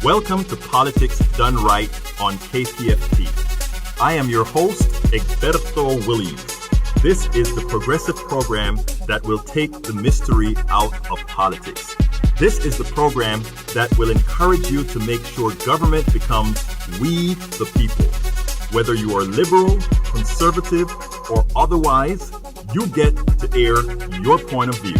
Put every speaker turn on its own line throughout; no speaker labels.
Welcome to Politics Done Right on KPFT. I am your host, Egberto Williams. This is the progressive program that will take the mystery out of politics. This is the program that will encourage you to make sure government becomes we the people. Whether you are liberal, conservative, or otherwise, you get to air your point of view.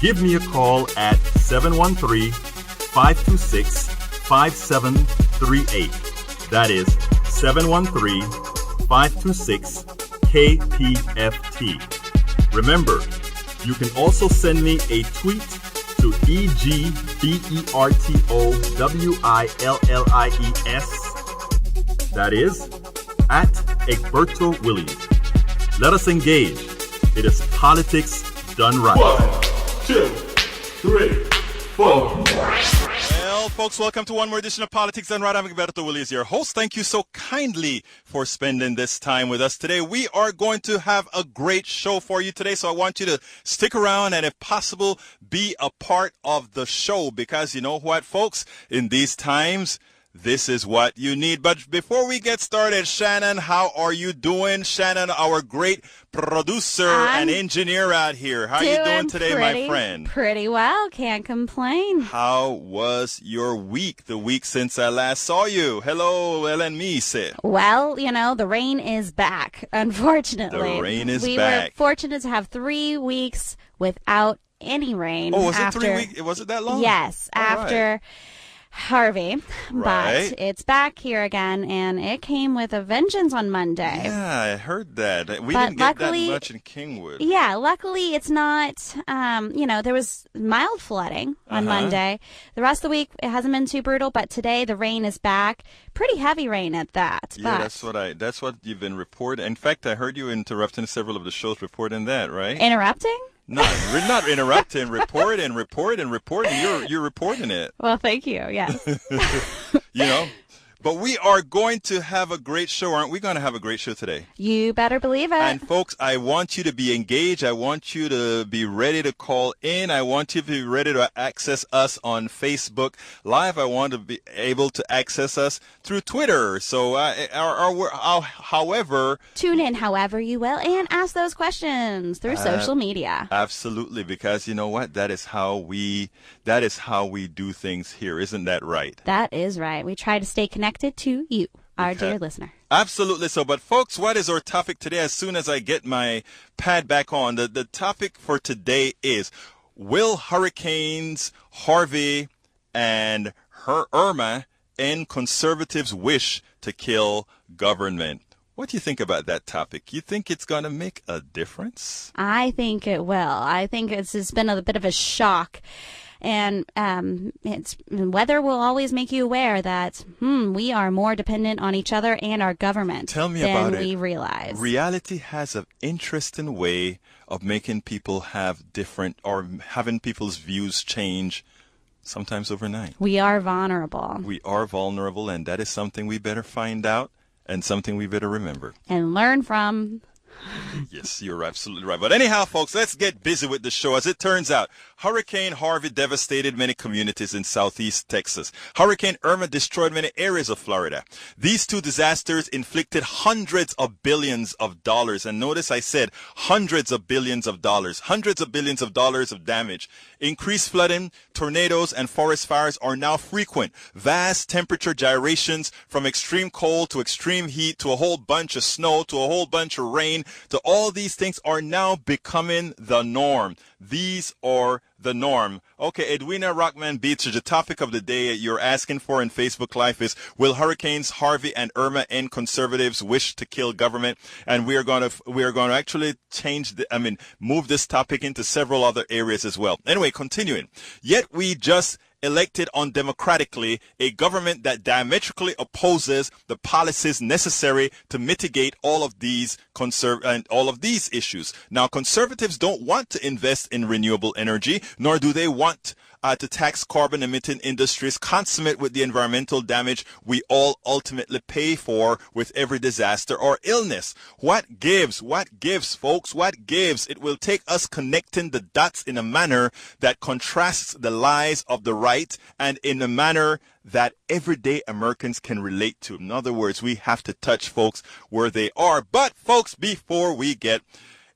Give me a call at 713-526-5738. That is 713-526-KPFT. Remember, you can also send me a tweet to EGBERTOWILLIES. That is at Egberto Williams. Let us engage. It is politics done right.
1, 2, 3, 4.
Well, folks, welcome to one more edition of Politics Done Right. I'm Egberto Williams, your host. Thank you so kindly for spending this time with us today. We are going to have a great show for you today, so I want you to stick around and, if possible, be a part of the show, because you know what, folks, in these times, this is what you need. But before we get started, Shannon, how are you doing? Shannon, our great producer and engineer out here. How are you doing today, my friend?
Pretty well. Can't complain.
How was your week, the week since I last saw you? Hello, Ellen Mise.
Well, you know, the rain is back, unfortunately.
The rain is
back. We were fortunate to have 3 weeks without any rain.
Oh, was it 3 weeks? Was it that long?
Yes, after Harvey,
right.
But it's back here again, and it came with a vengeance on Monday.
Yeah, I heard that. We didn't get that much in Kingwood.
Yeah, luckily it's not, there was mild flooding on Monday. The rest of the week, it hasn't been too brutal, but today the rain is back. Pretty heavy rain at that.
Yeah, that's what you've been reporting. In fact, I heard you interrupting several of the shows reporting that, right?
Interrupting?
No, we're not interrupting. Reporting. You're reporting it.
Well, thank you. Yes.
But we are going to have a great show, aren't we? Going to have a great show today.
You better believe it.
And folks, I want you to be engaged. I want you to be ready to call in. I want you to be ready to access us on Facebook Live. I want to be able to access us through Twitter. So, however,
tune in however you will and ask those questions through social media.
Absolutely, because you know what? That is how we do things here. Isn't that right?
That is right. We try to stay connected to you, our dear listener.
Absolutely so. But folks, what is our topic today? As soon as I get my pad back on, the topic for today is, will hurricanes Harvey and Irma end conservatives' wish to kill government? What do you think about that topic? You think it's going to make a difference?
I think it will. I think it's been a bit of a shock. And weather will always make you aware that we are more dependent on each other and our government
than
we realize.
Reality has an interesting way of making people have different, or having people's views change, sometimes overnight.
We are vulnerable.
We are vulnerable, and that is something we better find out and something we better remember.
And learn from.
Yes, you're absolutely right. But anyhow, folks, let's get busy with the show. As it turns out, Hurricane Harvey devastated many communities in southeast Texas. Hurricane Irma destroyed many areas of Florida. These two disasters inflicted hundreds of billions of dollars. And notice I said hundreds of billions of dollars of damage. Increased flooding, tornadoes, and forest fires are now frequent. Vast temperature gyrations from extreme cold to extreme heat to a whole bunch of snow to a whole bunch of rain to all these things are now becoming the norm. These are the norm. Okay, Edwina Rockman Beach, the topic of the day you're asking for in Facebook Live is, will hurricanes Harvey and Irma end conservatives' wish to kill government? And we are going to actually move this topic into several other areas as well. Anyway, continuing. Yet we just elected undemocratically a government that diametrically opposes the policies necessary to mitigate all of these issues. Now, conservatives don't want to invest in renewable energy, nor do they want to tax carbon-emitting industries, consummate with the environmental damage we all ultimately pay for with every disaster or illness. What gives? What gives, folks? What gives? It will take us connecting the dots in a manner that contrasts the lies of the right and in a manner that everyday Americans can relate to. In other words, we have to touch folks where they are. But, folks, before we get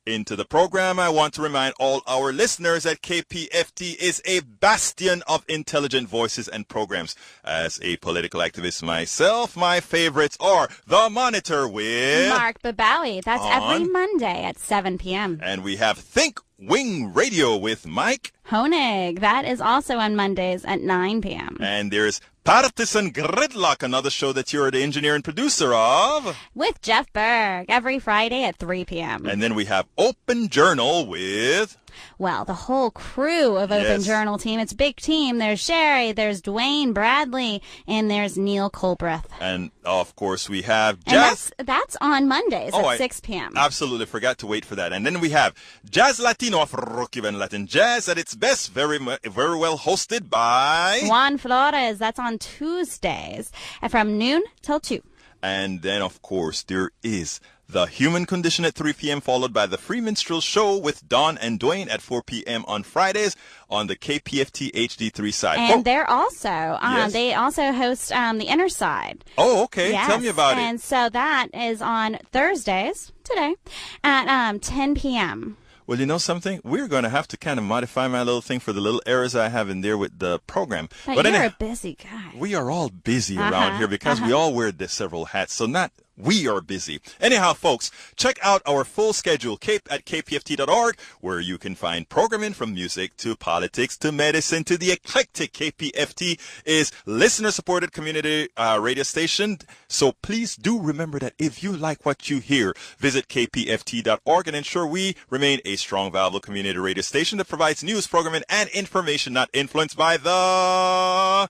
into the program, I want to remind all our listeners that KPFT is a bastion of intelligent voices and programs. As a political activist myself, my favorites are The Monitor with
Mark Babawi. That's every Monday at 7 p.m.
And we have Think Wing Radio with Mike
Honig. That is also on Mondays at 9 p.m.
And there's Partisan Gridlock, another show that you're the engineer and producer of,
with Jeff Berg, every Friday at 3 p.m.
And then we have Open Journal with,
well, the whole crew of Open Journal team. It's a big team. There's Sherry, there's Dwayne Bradley, and there's Neil Colbreth.
And, of course, we have Jazz.
And that's on Mondays at 6 p.m.
Absolutely forgot to wait for that. And then we have Jazz Latino of Rock Even Latin Jazz at its best, very well hosted by
Juan Flores. That's on Tuesdays from noon till 2.
And then, of course, there is The Human Condition at 3 p.m., followed by The Free Minstrel Show with Don and Dwayne at 4 p.m. on Fridays on the KPFT HD3 side.
And they're also, they also host The Inner Side.
Oh, okay.
Yes.
Tell me about it.
And so that is on Thursdays, today, at 10 p.m.
Well, you know something? We're going to have to kind of modify my little thing for the little errors I have in there with the program.
But you're a busy guy.
We are all busy around here because we all wear several hats. So not we are busy. Anyhow, folks, check out our full schedule at kpft.org, where you can find programming from music to politics to medicine to the eclectic. KPFT is listener-supported community radio station. So please do remember that if you like what you hear, visit kpft.org and ensure we remain a strong, valuable community radio station that provides news, programming, and information not influenced by the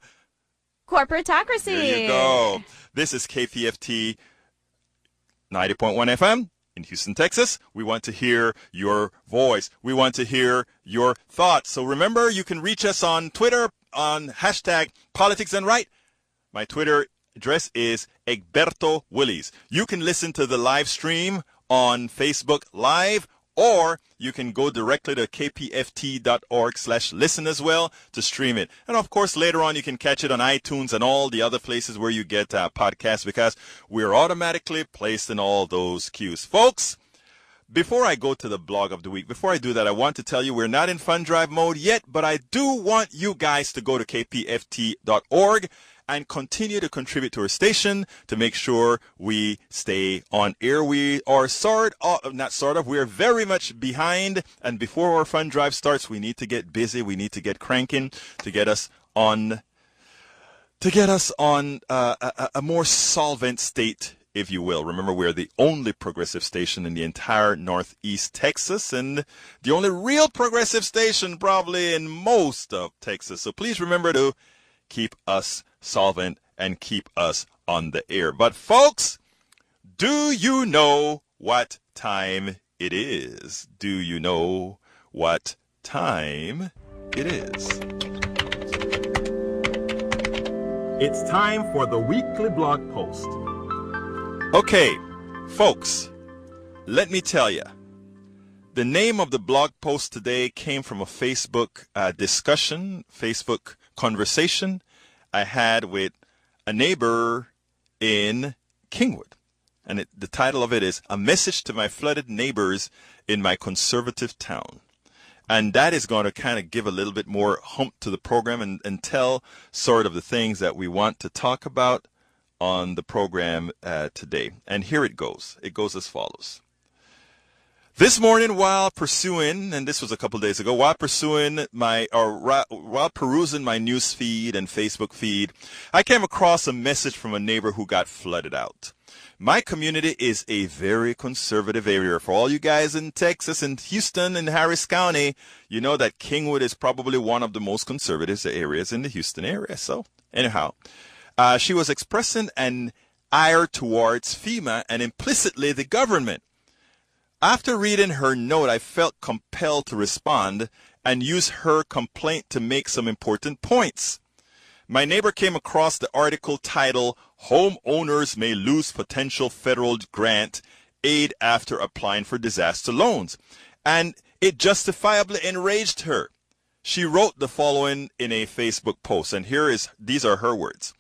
corporatocracy.
There you go. This is KPFT 90.1 FM in Houston, Texas. We want to hear your voice. We want to hear your thoughts. So remember, you can reach us on Twitter on hashtag Politics and Right. My Twitter address is Egberto Willies. You can listen to the live stream on Facebook Live, or you can go directly to kpft.org/listen as well to stream it. And, of course, later on you can catch it on iTunes and all the other places where you get podcasts, because we're automatically placed in all those queues. Folks, before I go to the blog of the week, before I do that, I want to tell you we're not in fund drive mode yet, but I do want you guys to go to kpft.org and continue to contribute to our station to make sure we stay on air. We are we are very much behind, and before our fund drive starts, we need to get busy, we need to get cranking to get us on a more solvent state, if you will. Remember, we're the only progressive station in the entire Northeast Texas, and the only real progressive station probably in most of Texas. So please remember to keep us solvent and keep us on the air. But folks, do you know what time it is? Do you know what time it is?
It's time for the weekly blog post.
Okay, folks, let me tell you. The name of the blog post today came from a Facebook discussion, Facebook conversation I had with a neighbor in Kingwood. And the title of it is A Message to My Flooded Neighbors in My Conservative Town. And that is going to kind of give a little bit more hump to the program and tell sort of the things that we want to talk about on the program today. And here it goes. It goes as follows. This morning, while pursuing, and this was a couple days ago, while perusing my news feed and Facebook feed, I came across a message from a neighbor who got flooded out. My community is a very conservative area. For all you guys in Texas and Houston and Harris County, you know that Kingwood is probably one of the most conservative areas in the Houston area. So, anyhow, she was expressing an ire towards FEMA and implicitly the government. After reading her note, I felt compelled to respond and use her complaint to make some important points. My neighbor came across the article titled, "Homeowners May Lose Potential Federal Grant Aid After Applying for Disaster Loans," and it justifiably enraged her. She wrote the following in a Facebook post, and these are her words.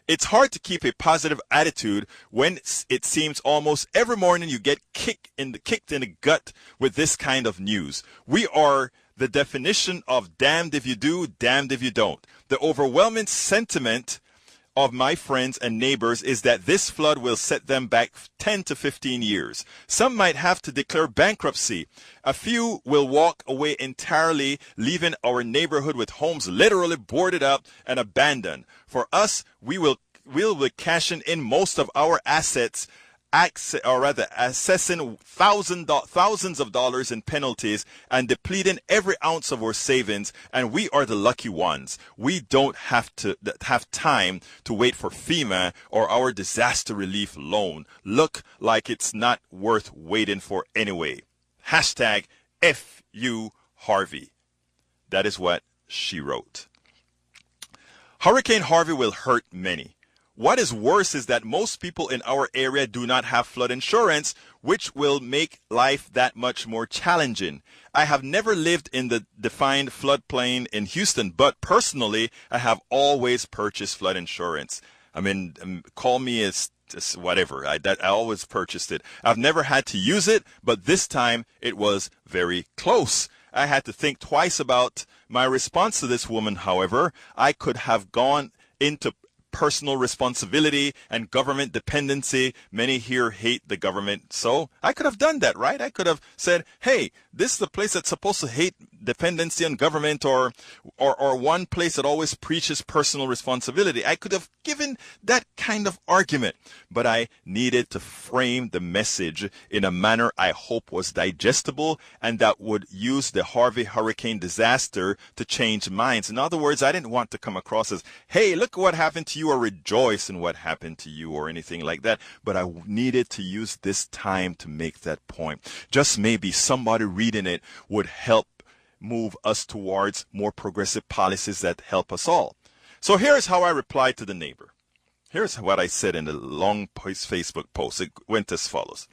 "It's hard to keep a positive attitude when it seems almost every morning you get kicked in the gut with this kind of news. We are the definition of damned if you do, damned if you don't. The overwhelming sentiment of my friends and neighbors is that this flood will set them back 10 to 15 years. Some might have to declare bankruptcy. A few will walk away entirely, leaving our neighborhood with homes literally boarded up and abandoned. For us, we'll be cashing in most of our assets, assessing thousands of dollars in penalties and depleting every ounce of our savings, and we are the lucky ones. We don't have time to wait for FEMA or our disaster relief loan. Look like it's not worth waiting for anyway. Hashtag FU Harvey." That is what she wrote. Hurricane Harvey will hurt many. What is worse is that most people in our area do not have flood insurance, which will make life that much more challenging. I have never lived in the defined floodplain in Houston, but personally, I have always purchased flood insurance. I mean, call me as whatever. I always purchased it. I've never had to use it, but this time it was very close. I had to think twice about my response to this woman. However, I could have gone into personal responsibility and government dependency. Many here hate the government, so I could have done that, right? I could have said, hey, this is a place that's supposed to hate dependency on government, or one place that always preaches personal responsibility. I could have given that kind of argument, but I needed to frame the message in a manner I hope was digestible and that would use the Harvey hurricane disaster to change minds. In other words, I didn't want to come across as, hey, look what happened to you, or rejoice in what happened to you, or anything like that. But I needed to use this time to make that point. Just maybe somebody reading it would help move us towards more progressive policies that help us all. So here's how I replied to the neighbor. Here's what I said in the long Facebook post. It went as follows.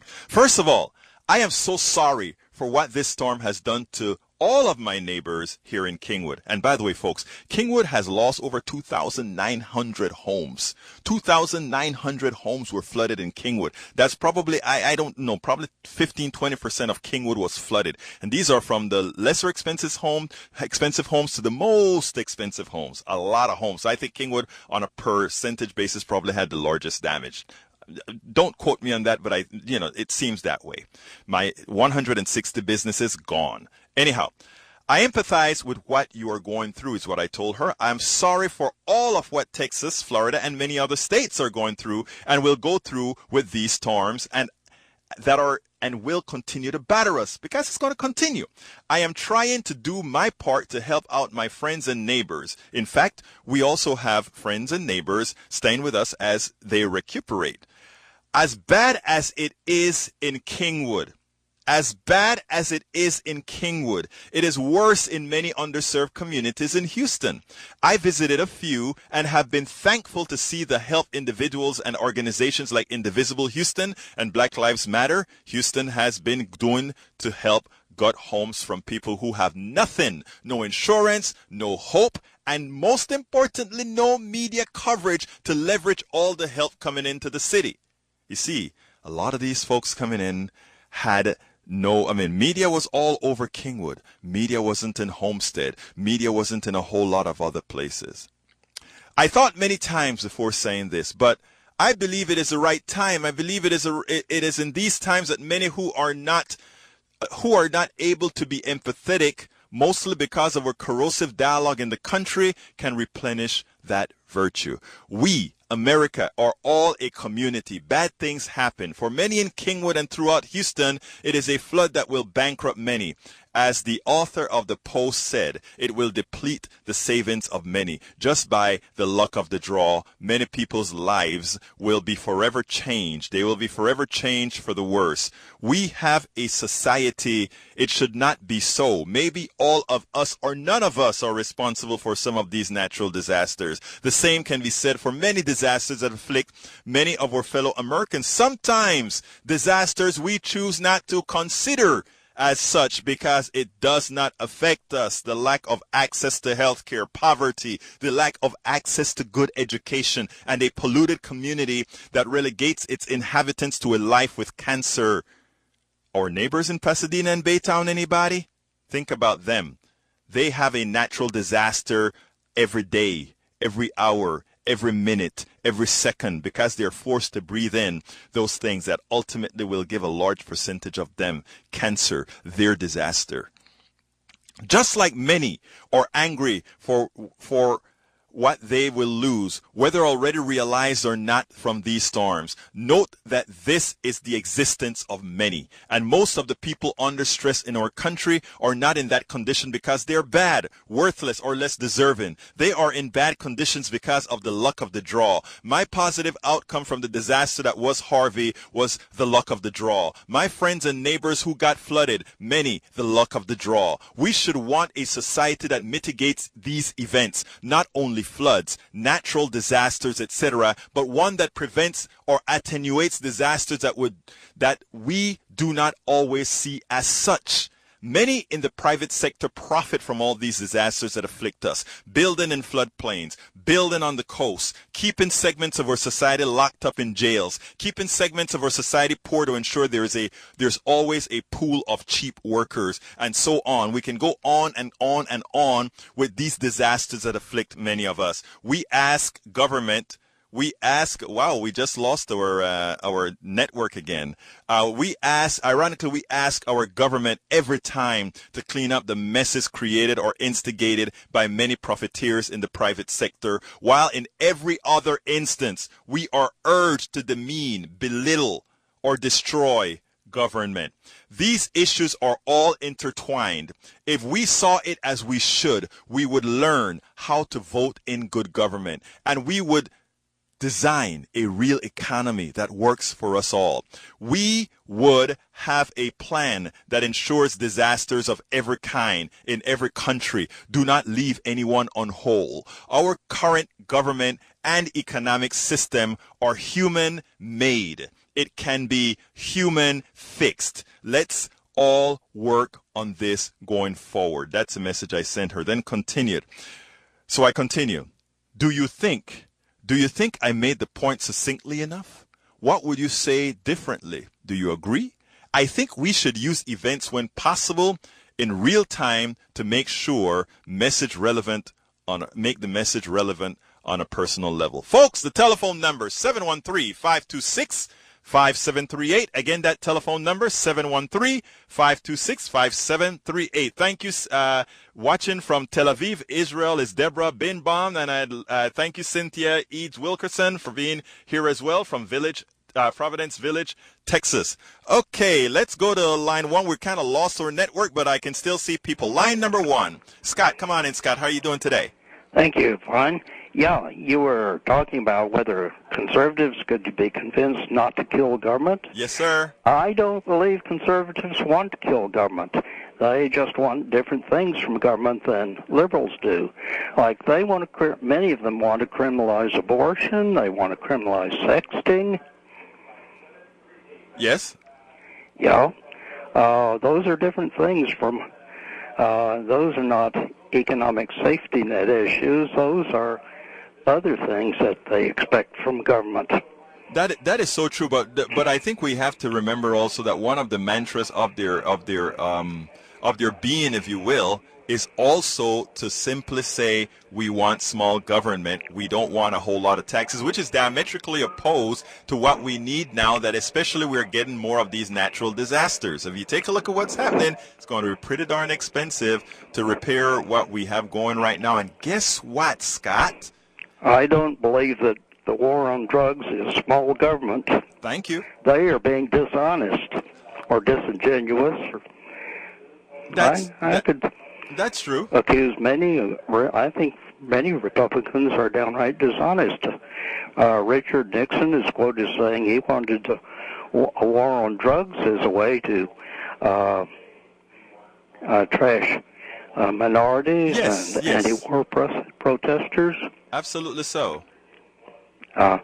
First of all, I am so sorry for what this storm has done to all of my neighbors here in Kingwood. And by the way, folks, Kingwood has lost over 2,900 homes. 2,900 homes were flooded in Kingwood. That's probably, I don't know, probably 15-20% of Kingwood was flooded. And these are from the lesser expensive homes to the most expensive homes. A lot of homes. I think Kingwood, on a percentage basis, probably had the largest damage. Don't quote me on that, but it seems that way. My 160 businesses gone. Anyhow, I empathize with what you are going through, is what I told her. I'm sorry for all of what Texas, Florida, and many other states are going through and will go through with these storms and will continue to batter us, because it's going to continue. I am trying to do my part to help out my friends and neighbors. In fact, we also have friends and neighbors staying with us as they recuperate. As bad as it is in Kingwood, it is worse in many underserved communities in Houston. I visited a few and have been thankful to see the help individuals and organizations like Indivisible Houston and Black Lives Matter Houston has been doing to help gut homes from people who have nothing, no insurance, no hope, and most importantly, no media coverage to leverage all the help coming into the city. You see, a lot of these folks coming in had media was all over Kingwood. Media wasn't in Homestead. Media wasn't in a whole lot of other places. I thought many times before saying this, but I believe it is the right time. I believe it is in these times that many who are not able to be empathetic, mostly because of a corrosive dialogue in the country, can replenish that virtue. We, America, are all a community. Bad things happen. For many in Kingwood and throughout Houston, it is a flood that will bankrupt many. As the author of the post said, it will deplete the savings of many. Just by the luck of the draw, many people's lives will be forever changed. They will be forever changed for the worse. We have a society. It should not be so. Maybe all of us or none of us are responsible for some of these natural disasters. The same can be said for many disasters that afflict many of our fellow Americans. Sometimes disasters we choose not to consider as such because it does not affect us. The lack of access to health care, poverty, the lack of access to good education, and a polluted community that relegates its inhabitants to a life with cancer. Our neighbors in Pasadena and Baytown, anybody? Think about them. They have a natural disaster every day, every hour, every minute, every second, because they're forced to breathe in those things that ultimately will give a large percentage of them cancer, their disaster. Just like many are angry for what they will lose, whether already realized or not from these storms. Note that this is the existence of many, and most of the people under stress in our country are not in that condition because they're bad, worthless, or less deserving. They are in bad conditions because of the luck of the draw. My positive outcome from the disaster that was Harvey was the luck of the draw. My friends and neighbors who got flooded, many, the luck of the draw. We should want a society that mitigates these events, not only floods, natural disasters, etc., but one that prevents or attenuates disasters that we do not always see as such. Many in the private sector profit from all these disasters that afflict us, building in floodplains, building on the coast, keeping segments of our society locked up in jails, keeping segments of our society poor to ensure there's always a pool of cheap workers, and so on. We can go on and on and on with these disasters that afflict many of us. We ask government. Wow, we just lost our network again. Ironically, we ask our government every time to clean up the messes created or instigated by many profiteers in the private sector, while in every other instance, we are urged to demean, belittle, or destroy government. These issues are all intertwined. If we saw it as we should, we would learn how to vote in good government, and we would design a real economy that works for us all. We would have a plan that ensures disasters of every kind in every country do not leave anyone unwhole. Our current government and economic system are human-made. It can be human-fixed. Let's all work on this going forward. That's a message I sent her. Then continued. So I continue. Do you think I made the point succinctly enough? What would you say differently? Do you agree? I think we should use events when possible in real time to make the message relevant on a personal level. Folks, the telephone number 713-526-5738. Again, that telephone number 713-526-5738. Thank you. Watching from Tel Aviv, Israel is Deborah Binbaum, and I thank you, Cynthia Eads Wilkerson, for being here as well from Providence Village, Texas. Okay, let's go to line one. We're kind of lost our network, but I can still see people. Line number one. Scott, come on in, Scott. How are you doing today?
Thank you, Fine. Yeah, you were talking about whether conservatives could be convinced not to kill government.
Yes, sir.
I don't believe conservatives want to kill government. They just want different things from government than liberals do. Like many of them want to criminalize abortion. They want to criminalize sexting.
Yes.
Yeah. Those are different things from, those are not economic safety net issues. Those are other things that they expect from government.
That is so true, but I think we have to remember also that one of the mantras of their being, if you will, is also to simply say we want small government. We don't want a whole lot of taxes, which is diametrically opposed to what we need now, that especially we're getting more of these natural disasters. If you take a look at what's happening, it's going to be pretty darn expensive to repair what we have going right now. And guess what, Scott?
I don't believe that the war on drugs is small government.
Thank you.
They are being dishonest or disingenuous.
That's true.
Accuse many. I think many Republicans are downright dishonest. Richard Nixon is quoted as saying he wanted a war on drugs as a way to trash minorities and anti-war protesters.
Absolutely so.
That's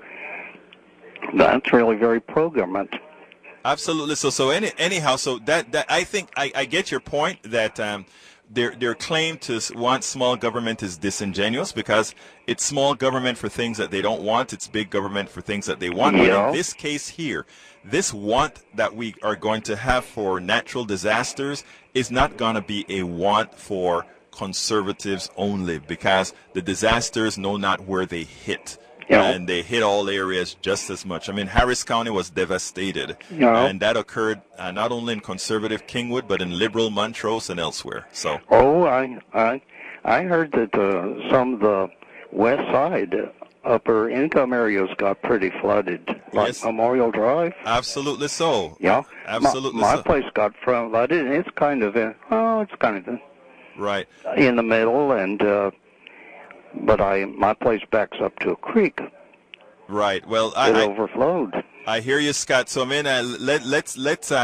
really very pro-government.
Absolutely. So anyhow, so that I think I get your point that their claim to want small government is disingenuous because it's small government for things that they don't want. It's big government for things that they want.
Yeah.
But in this case here, this want that we are going to have for natural disasters is not going to be a want for conservatives only because the disasters know not where they hit.
Yeah.
And they hit all areas just as much. I mean, Harris County was devastated, and that occurred not only in conservative Kingwood, but in liberal Montrose and elsewhere. So.
Oh, I heard that some of the west side, upper income areas got pretty flooded, like Memorial Drive.
Absolutely so.
Yeah.
Absolutely.
My place got flooded, and it's kind of
right
in the middle, and. But my place backs up to a creek.
Right. Well,
it overflowed.
I hear you, Scott. So, I mean, let's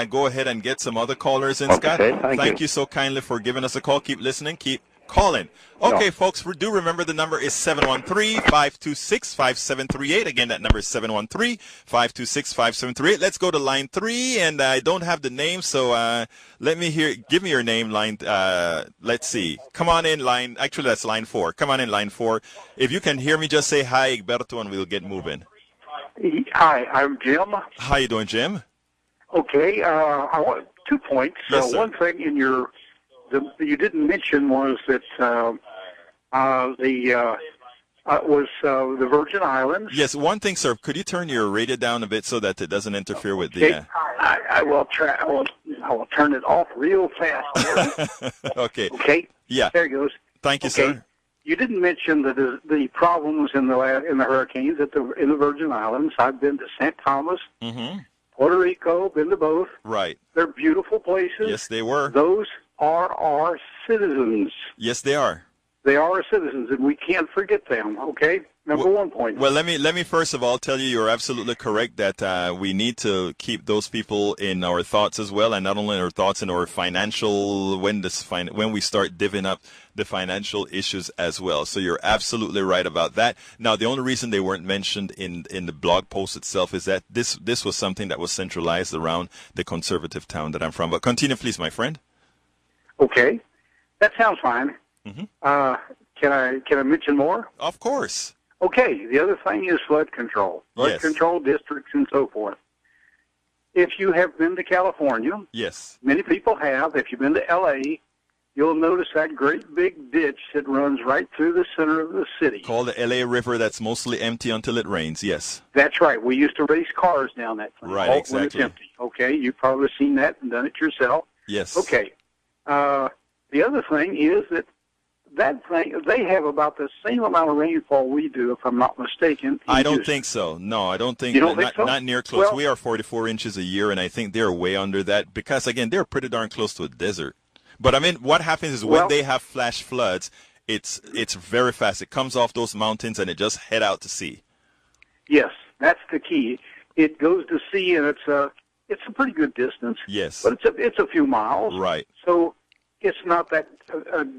go ahead and get some other callers in, Scott.
Thank
you so kindly for giving us a call. Keep listening. Keep calling. Okay, folks, do remember the number is 713-526-5738. Again, that number is 713-526-5738. Let's go to line 3, and I don't have the name, so give me your name, line, let's see. Come on in, line, actually, that's line 4. Come on in, line 4. If you can hear me, just say hi, Egberto, and we'll get moving.
Hi, I'm Jim.
How you doing, Jim?
Okay, I want 2 points.
Yes, sir.
One thing you didn't mention was that the Virgin Islands.
Yes, one thing, sir. Could you turn your radio down a bit so that it doesn't interfere with the?
I will try. I will turn it off real fast.
Okay.
Okay.
Yeah.
There it goes.
Thank you, sir.
You didn't mention the problems in the hurricanes in the Virgin Islands. I've been to St. Thomas, Puerto Rico, been to both.
Right.
They're beautiful places.
Yes, they were.
Those are our citizens.
Yes, they are.
They are our citizens, and we can't forget them. Okay, number 1 point.
Well, let me first of all tell you you're absolutely correct that we need to keep those people in our thoughts as well, and not only in our thoughts, in our financial when we start divvying up the financial issues as well. So you're absolutely right about that. Now, the only reason they weren't mentioned in the blog post itself is that this was something that was centralized around the conservative town that I'm from. But continue, please, my friend.
Okay, that sounds fine. Can I mention more?
Of course.
Okay, the other thing is flood control control districts and so forth. If you have been to California,
yes,
many people have. If you've been to L.A., you'll notice that great big ditch that runs right through the center of the city.
Called the L.A. River, that's mostly empty until it rains, yes.
That's right. We used to race cars down that thing.
Right, exactly.
When it's empty. Okay, you've probably seen that and done it yourself.
Yes.
Okay. The other thing is that thing, they have about the same amount of rainfall we do, if I'm not mistaken.
I don't think so. No, I don't think.
You don't think so?
Not near close. Well, we are 44 inches a year, and I think they're way under that because, again, they're pretty darn close to a desert. But, I mean, what happens is when they have flash floods, it's very fast. It comes off those mountains, and it just head out to sea. Yes,
that's the key. It goes to sea, and it's a pretty good distance.
Yes.
But it's a few miles.
Right.
So it's not that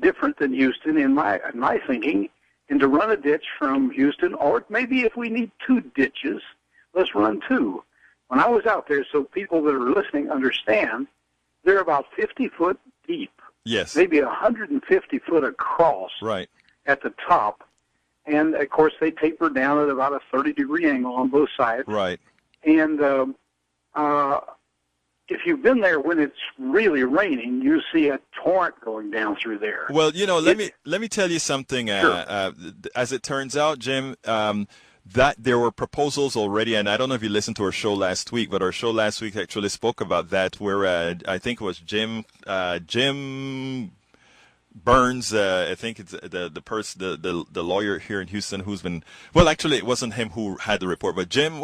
different than Houston in my thinking. And to run a ditch from Houston, or maybe if we need 2 ditches, let's run 2. When I was out there, so people that are listening understand, they're about 50 foot deep.
Yes.
Maybe 150 foot across.
Right.
At the top. And, of course, they taper down at about a 30-degree angle on both sides.
Right.
And if you've been there when it's really raining, you see a torrent going down through there.
Well, let me tell you something.
Sure.
As it turns out, Jim, that there were proposals already, and I don't know if you listened to our show last week, but our show last week actually spoke about that, where I think it was Jim Burns, I think it's the lawyer here in Houston who's been, well, actually, it wasn't him who had the report, but Jim,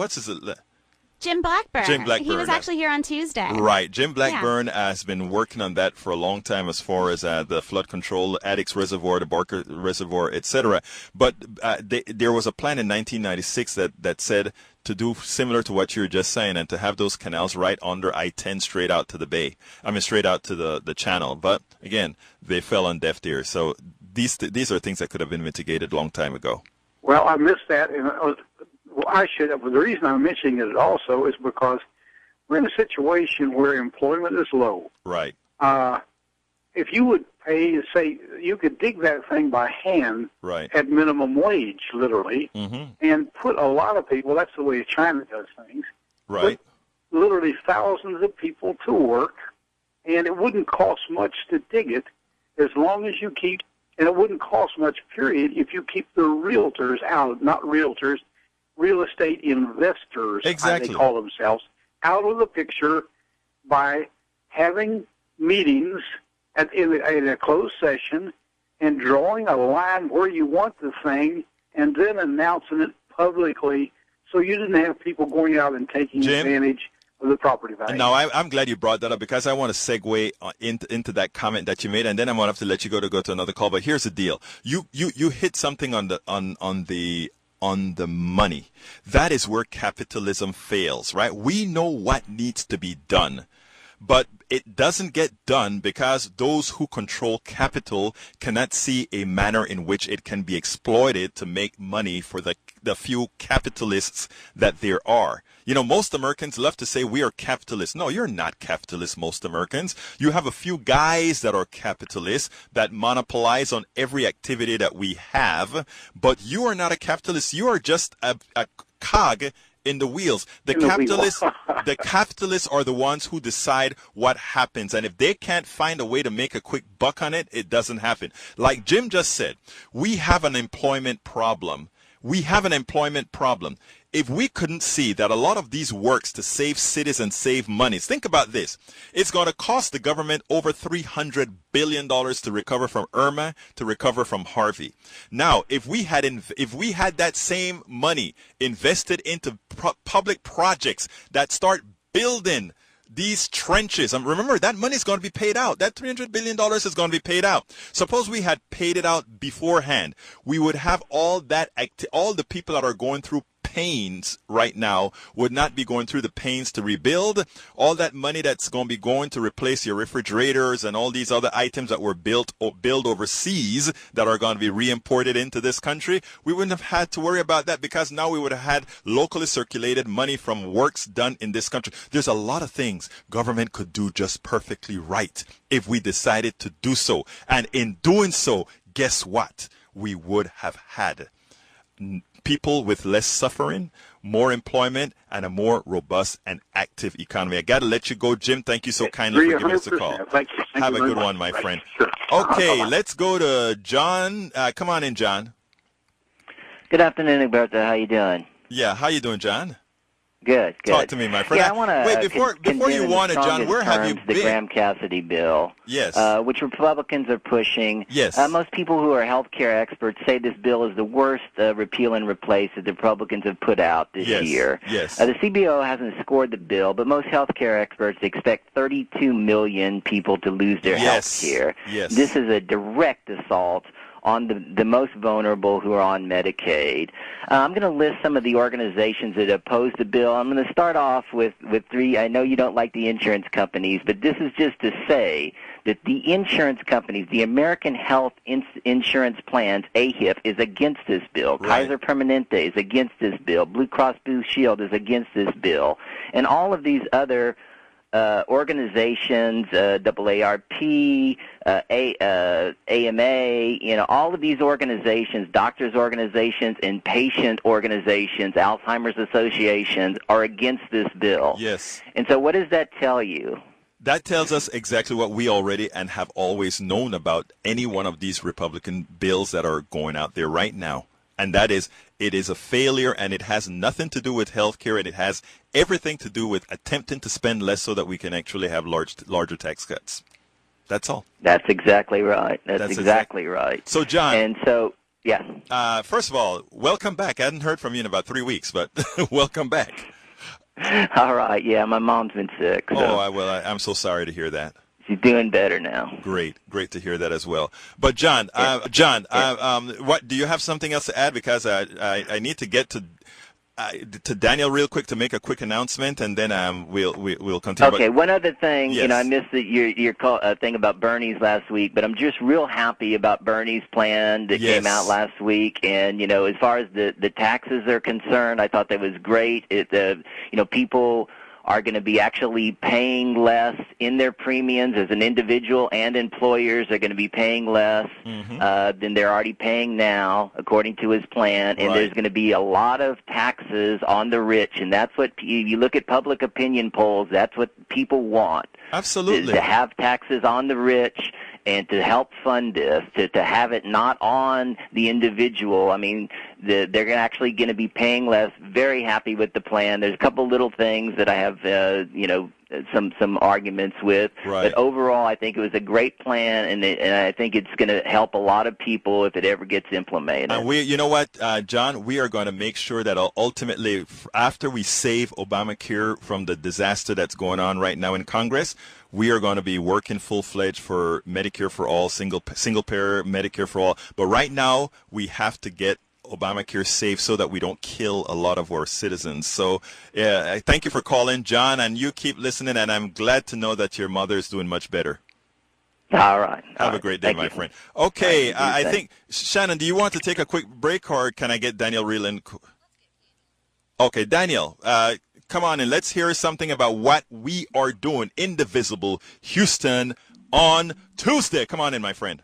Jim Blackburn.
Jim Blackburn.
He was actually here on Tuesday.
Right. Jim Blackburn has been working on that for a long time as far as the flood control, Addicts Reservoir, the Barker Reservoir, etc. But there was a plan in 1996 that said to do similar to what you were just saying and to have those canals right under I-10 straight out to the bay. I mean, straight out to the channel. But, again, they fell on deaf ears. So these are things that could have been mitigated a long time ago.
Well, I missed that, and I should have. The reason I'm mentioning it also is because we're in a situation where employment is low.
Right.
If you would pay, say, you could dig that thing by hand at minimum wage, literally, and put a lot of people, that's the way China does things,
right?
Put literally thousands of people to work, and it wouldn't cost much to dig it as long as you keep, and it wouldn't cost much, period, if you keep the realtors out, not realtors, real estate investors,
exactly,
as they call themselves, out of the picture by having meetings in a closed session and drawing a line where you want the thing and then announcing it publicly so you didn't have people going out and taking advantage of the property value.
No, I'm glad you brought that up because I want to segue into that comment that you made, and then I'm going to have to let you go to another call. But here's the deal. You hit something on the money. That is where capitalism fails, right? We know what needs to be done, but it doesn't get done because those who control capital cannot see a manner in which it can be exploited to make money for the few capitalists that there are. You know, most Americans love to say we are capitalists. No, you're not capitalists, most Americans. You have a few guys that are capitalists that monopolize on every activity that we have, but you are not a capitalist. You are just a cog in the wheels. The capitalists are the ones who decide what happens. And if they can't find a way to make a quick buck on it, it doesn't happen. Like Jim just said, we have an employment problem. If we couldn't see that a lot of these works to save cities and save money, think about this. It's going to cost the government over $300 billion to recover from Irma, to recover from Harvey. Now, if we had that same money invested into public projects that start building these trenches, and remember that money is going to be paid out. That $300 billion is going to be paid out. Suppose we had paid it out beforehand. We would have all the people that are going through pains right now would not be going through the pains to rebuild. All that money that's going to be going to replace your refrigerators and all these other items that were built overseas that are going to be re-imported into this country, we wouldn't have had to worry about that because now we would have had locally circulated money from works done in this country. There's a lot of things government could do just perfectly right if we decided to do so. And in doing so, guess what? We would have had people with less suffering, more employment, and a more robust and active economy. I got to let you go, Jim. Thank you so kindly for giving us a call.
Thank you.
Have a good one, my friend. Sure. Okay, let's go to John. Come on in, John.
Good afternoon, Egberto. How you doing?
Yeah, how you doing, John?
Good.
Talk to me, my friend.
Yeah, I want to
wait before you want it, John. Where have you been?
The Graham-Cassidy bill,
yes,
which Republicans are pushing.
Yes,
most people who are healthcare experts say this bill is the worst repeal and replace that the Republicans have put out this year.
Yes,
the CBO hasn't scored the bill, but most healthcare experts expect 32 million people to lose their health care.
Yes,
this is a direct assault on the most vulnerable who are on Medicaid. I'm going to list some of the organizations that oppose the bill. I'm going to start off with three. I know you don't like the insurance companies, but this is just to say that the insurance companies, the American Health Insurance Plans, AHIP, is against this bill.
Right. Kaiser
Permanente is against this bill. Blue Cross Blue Shield is against this bill. And all of these other organizations, AARP, AMA, all of these organizations, doctors' organizations, and patient organizations, Alzheimer's associations, are against this bill.
Yes.
And so what does that tell you?
That tells us exactly what we already and have always known about any one of these Republican bills that are going out there right now. And that is, it is a failure, and it has nothing to do with health care, and it has everything to do with attempting to spend less so that we can actually have larger tax cuts. That's all.
That's exactly right. That's exactly right.
So, John.
And so, yeah.
First of all, welcome back. I hadn't heard from you in about 3 weeks, but welcome back.
All right. Yeah, my mom's been sick. So.
I'm so sorry to hear that.
She's doing better now.
Great to hear that as well. But John, what do you have something else to add? Because I need to get to Daniel real quick to make a quick announcement, and then we'll continue.
Okay, one other thing.
Yes.
I missed your thing about Bernie's last week, but I'm just real happy about Bernie's plan that came out last week. And as far as the taxes are concerned, I thought that was great. People are going to be actually paying less in their premiums as an individual, and employers are going to be paying less than they're already paying now, according to his plan. And there's going to be a lot of taxes on the rich, and that's what you look at public opinion polls. That's what people want.
Absolutely,
to have taxes on the rich. And to help fund this, to have it not on the individual. I mean, they're actually going to be paying less. Very happy with the plan. There's a couple little things that I have, some arguments with.
Right.
But overall, I think it was a great plan, and I think it's going to help a lot of people if it ever gets implemented.
And you know what, John, we are going to make sure that ultimately, after we save Obamacare from the disaster that's going on right now in Congress, we are going to be working full-fledged for Medicare for all, single-payer Medicare for all. But right now, we have to get Obamacare safe so that we don't kill a lot of our citizens. So I thank you for calling, John, and you keep listening, and I'm glad to know that your mother is doing much better.
All right.
Have a great day, my friend. Okay, I think, Shannon, do you want to take a quick break, or can I get Daniel Reeland? Okay, Daniel, come on and let's hear something about what we are doing in Divisible Houston on Tuesday. Come on in, my friend.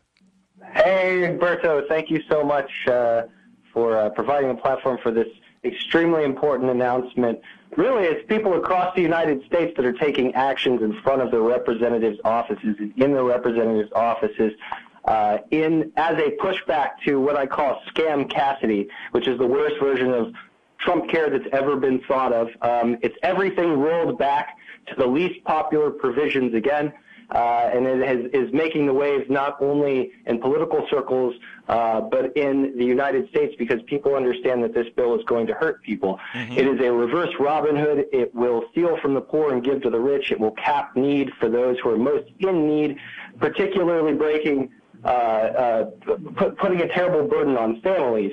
Hey, Egberto, thank you so much for providing a platform for this extremely important announcement. Really, it's people across the United States that are taking actions in front of the representatives' offices and in the representatives' offices as a pushback to what I call Scam Cassidy, which is the worst version of Trump care that's ever been thought of. It's everything rolled back to the least popular provisions again, and it is making the waves not only in political circles but in the United States, because people understand that this bill is going to hurt people. It is a reverse Robin Hood. It will steal from the poor and give to the rich. It will cap need for those who are most in need, particularly putting a terrible burden on families,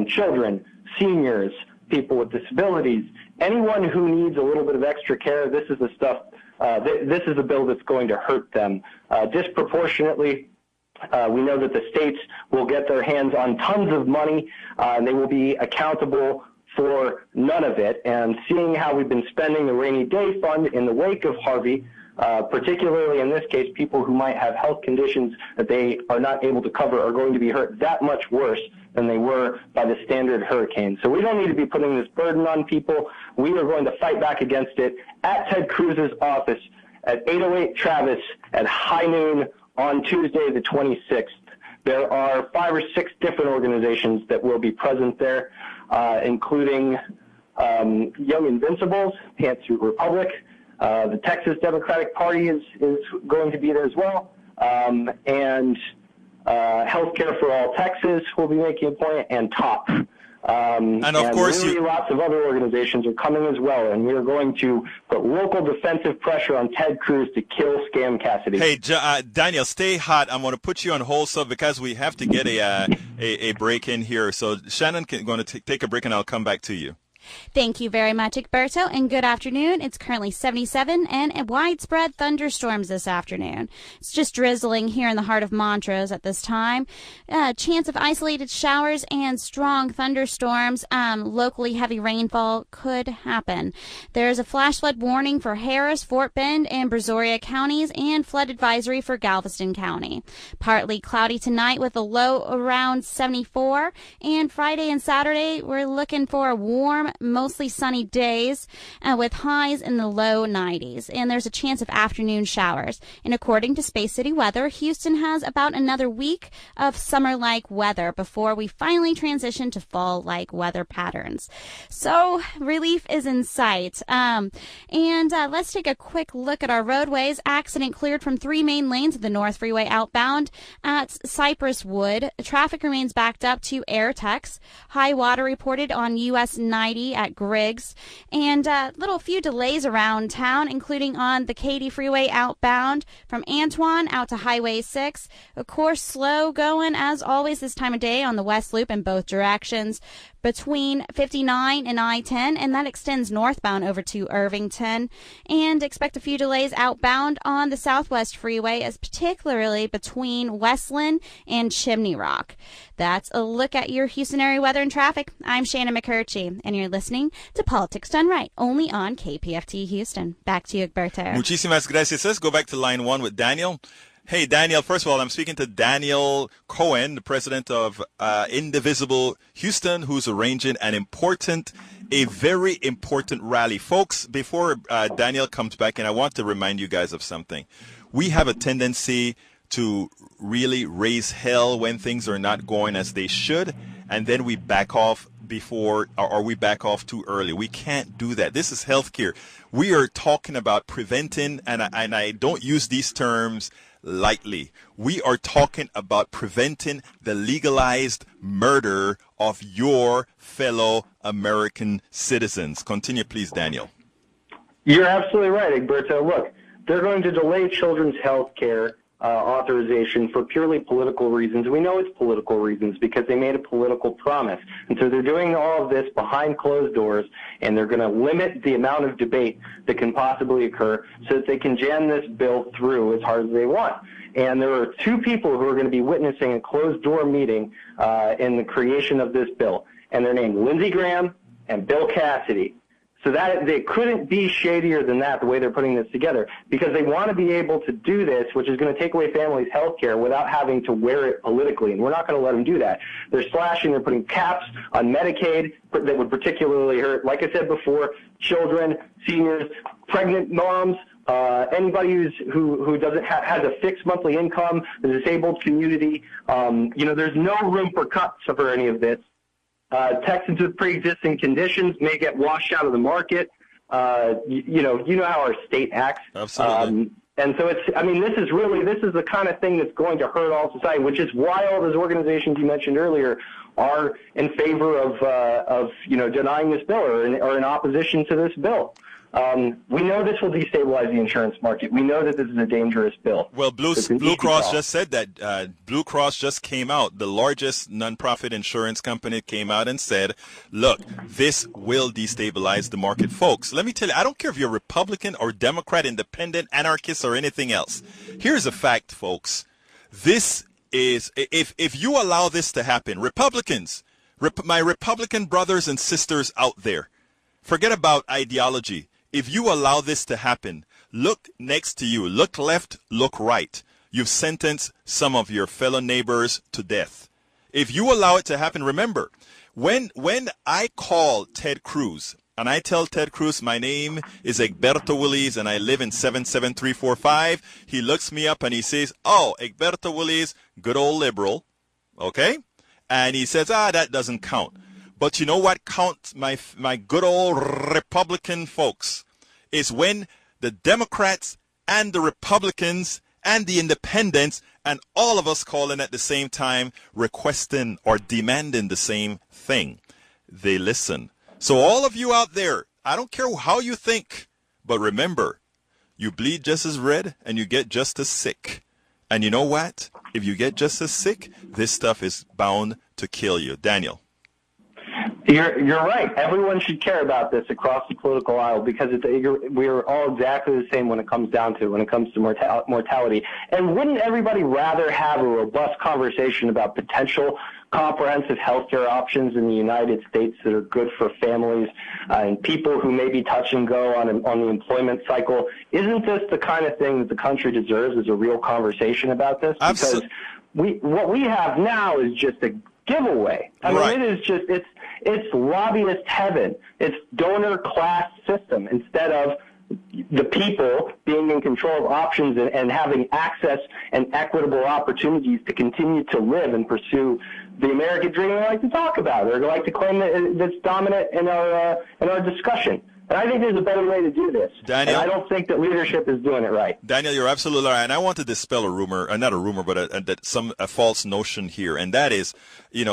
children, seniors, people with disabilities, anyone who needs a little bit of extra care. This is the stuff. This is a bill that's going to hurt them disproportionately. We know that the states will get their hands on tons of money, and they will be accountable for none of it. And seeing how we've been spending the rainy day fund in the wake of Harvey, particularly in this case, people who might have health conditions that they are not able to cover are going to be hurt that much worse than they were by the standard hurricane. So we don't need to be putting this burden on people. We are going to fight back against it at Ted Cruz's office at 808 Travis at high noon on Tuesday the 26th. There are 5 or 6 different organizations that will be present there, including Young Invincibles, Pantsuit Republic, the Texas Democratic Party is going to be there as well, and Healthcare for All Texas will be making a point, and TOP.
And of course,
really lots of other organizations are coming as well, and we are going to put local defensive pressure on Ted Cruz to kill Scam Cassidy.
Hey, Daniel, stay hot. I'm going to put you on hold, so because we have to get a break in here. So Shannon going to take a break, and I'll come back to you.
Thank you very much, Egberto, and good afternoon. It's currently 77 and widespread thunderstorms this afternoon. It's just drizzling here in the heart of Montrose at this time. Chance of isolated showers and strong thunderstorms. Locally heavy rainfall could happen. There's a flash flood warning for Harris, Fort Bend, and Brazoria counties, and flood advisory for Galveston County. Partly cloudy tonight with a low around 74, and Friday and Saturday we're looking for a warm mostly sunny days with highs in the low 90s. And there's a chance of afternoon showers. And according to Space City Weather, Houston has about another week of summer-like weather before we finally transition to fall-like weather patterns. So relief is in sight. Let's take a quick look at our roadways. Accident cleared from 3 main lanes of the North Freeway outbound at Cypress Wood. Traffic remains backed up to Airtex. High water reported on US 90 at Griggs. And few delays around town, including on the Katy Freeway outbound from Antoine out to Highway 6. Of course, slow going as always this time of day on the West Loop in both directions between 59 and I-10, and that extends northbound over to Irvington. And expect a few delays outbound on the Southwest Freeway, as particularly between Westland and Chimney Rock. That's a look at your Houston area weather and traffic. I'm Shannon McCurchie, and you're listening to Politics Done Right, only on KPFT Houston. Back to you, Egberto.
Muchísimas gracias. Let's go back to line 1 with Daniel. Hey, Daniel, first of all, I'm speaking to Daniel Cohen, the president of Indivisible Houston, who's arranging a very important rally. Folks, before Daniel comes back, and I want to remind you guys of something. We have a tendency to really raise hell when things are not going as they should, and then we back off or we back off too early. We can't do that. This is healthcare. We are talking about preventing, and I don't use these terms lightly. We are talking about preventing the legalized murder of your fellow American citizens. Continue, please, Daniel.
You're absolutely right, Egberto. Look, they're going to delay children's health care authorization for purely political reasons. We know it's political reasons because they made a political promise. And so they're doing all of this behind closed doors, and they're going to limit the amount of debate that can possibly occur so that they can jam this bill through as hard as they want. And there are 2 people who are going to be witnessing a closed-door meeting in the creation of this bill, and they're named Lindsey Graham and Bill Cassidy. So that they couldn't be shadier than that, the way they're putting this together, because they want to be able to do this, which is going to take away families' health care without having to wear it politically, and we're not going to let them do that. They're putting caps on Medicaid that would particularly hurt, like I said before, children, seniors, pregnant moms, anybody who doesn't has a fixed monthly income, the disabled community. There's no room for cuts for any of this. Texans with pre-existing conditions may get washed out of the market. You know how our state acts.
Absolutely.
And so this is the kind of thing that's going to hurt all society, which is why all those organizations you mentioned earlier are in favor of denying this bill or in opposition to this bill. We know this will destabilize the insurance market. We know that this is a dangerous bill.
Well, Blue Cross just said that. Blue Cross just came out. The largest nonprofit insurance company came out and said, look, this will destabilize the market. Folks, let me tell you, I don't care if you're Republican or Democrat, independent, anarchist, or anything else. Here's a fact, folks. This is, if you allow this to happen, Republicans, my Republican brothers and sisters out there, forget about ideology. If you allow this to happen, look next to you, look left, look right. You've sentenced some of your fellow neighbors to death. If you allow it to happen, remember, when I call Ted Cruz and I tell Ted Cruz my name is Egberto Willies and I live in 77345, he looks me up and he says, oh, Egberto Willies, good old liberal, okay? And he says, that doesn't count. But you know what counts, my good old Republican folks, is when the Democrats and the Republicans and the independents and all of us calling at the same time, requesting or demanding the same thing. They listen. So all of you out there, I don't care how you think, but remember, you bleed just as red and you get just as sick. And you know what? If you get just as sick, this stuff is bound to kill you. Daniel.
You're right. Everyone should care about this across the political aisle because we're all exactly the same when it comes to mortality. And wouldn't everybody rather have a robust conversation about potential comprehensive health care options in the United States that are good for families and people who maybe touch and go on the employment cycle? Isn't this the kind of thing that the country deserves, is a real conversation about this?
Absolutely.
Because what we have now is just giveaway. I mean, it is just, it's lobbyist heaven. It's donor class system instead of the people being in control of options and having access and equitable opportunities to continue to live and pursue the American dream we like to talk about, or like to claim that that's dominant in our discussion. And I think there's a better way to do this.
Daniel,
and I don't think that leadership is doing it right.
Daniel, you're absolutely right. And I want to dispel a rumor, not a rumor, but a false notion here. And that is,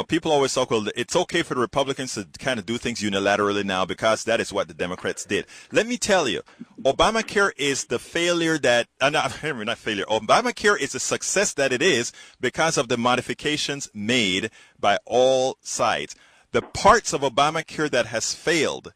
people always talk, well, it's okay for the Republicans to kind of do things unilaterally now because that is what the Democrats did. Let me tell you, Obamacare is the failure that, not failure, Obamacare is the success that it is because of the modifications made by all sides. The parts of Obamacare that has failed